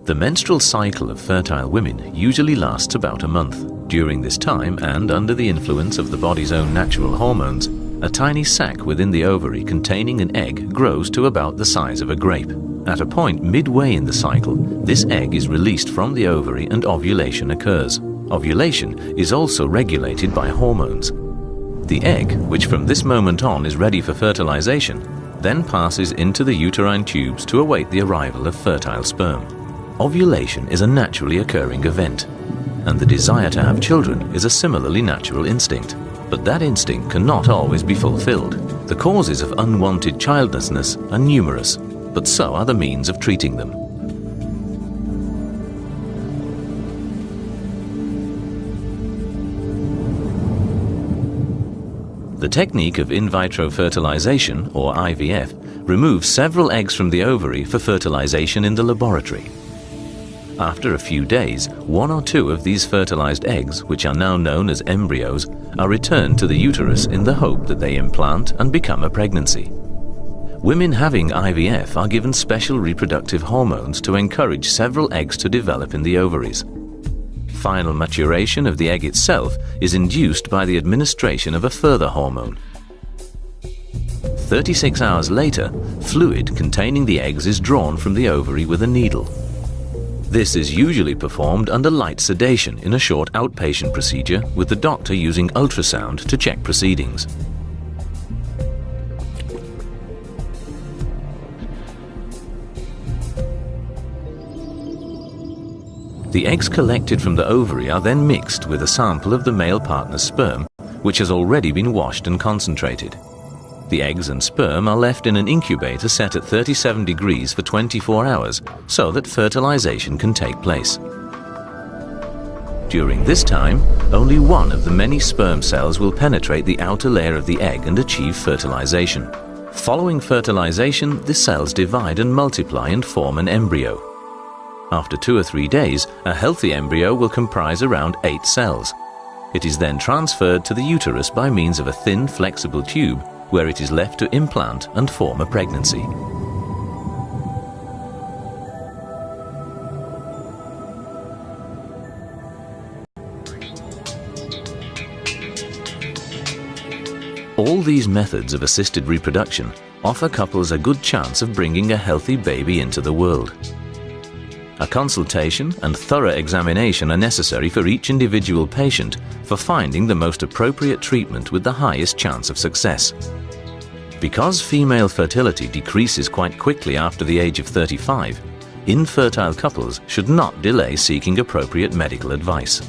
The menstrual cycle of fertile women usually lasts about a month. During this time, and under the influence of the body's own natural hormones, a tiny sac within the ovary containing an egg grows to about the size of a grape. At a point midway in the cycle, this egg is released from the ovary and ovulation occurs. Ovulation is also regulated by hormones. The egg, which from this moment on is ready for fertilization, then passes into the uterine tubes to await the arrival of fertile sperm. Ovulation is a naturally occurring event, and the desire to have children is a similarly natural instinct. But that instinct cannot always be fulfilled. The causes of unwanted childlessness are numerous, but so are the means of treating them. The technique of in vitro fertilization, or IVF, removes several eggs from the ovary for fertilization in the laboratory. After a few days, one or two of these fertilized eggs, which are now known as embryos, are returned to the uterus in the hope that they implant and become a pregnancy. Women having IVF are given special reproductive hormones to encourage several eggs to develop in the ovaries. Final maturation of the egg itself is induced by the administration of a further hormone. 36 hours later, fluid containing the eggs is drawn from the ovary with a needle. This is usually performed under light sedation in a short outpatient procedure, with the doctor using ultrasound to check proceedings. The eggs collected from the ovary are then mixed with a sample of the male partner's sperm, which has already been washed and concentrated. The eggs and sperm are left in an incubator set at 37 degrees for 24 hours so that fertilization can take place. During this time, only one of the many sperm cells will penetrate the outer layer of the egg and achieve fertilization. Following fertilization, the cells divide and multiply and form an embryo. After 2 or 3 days, a healthy embryo will comprise around 8 cells. It is then transferred to the uterus by means of a thin, flexible tube, where it is left to implant and form a pregnancy. All these methods of assisted reproduction offer couples a good chance of bringing a healthy baby into the world. A consultation and thorough examination are necessary for each individual patient for finding the most appropriate treatment with the highest chance of success. Because female fertility decreases quite quickly after the age of 35, infertile couples should not delay seeking appropriate medical advice.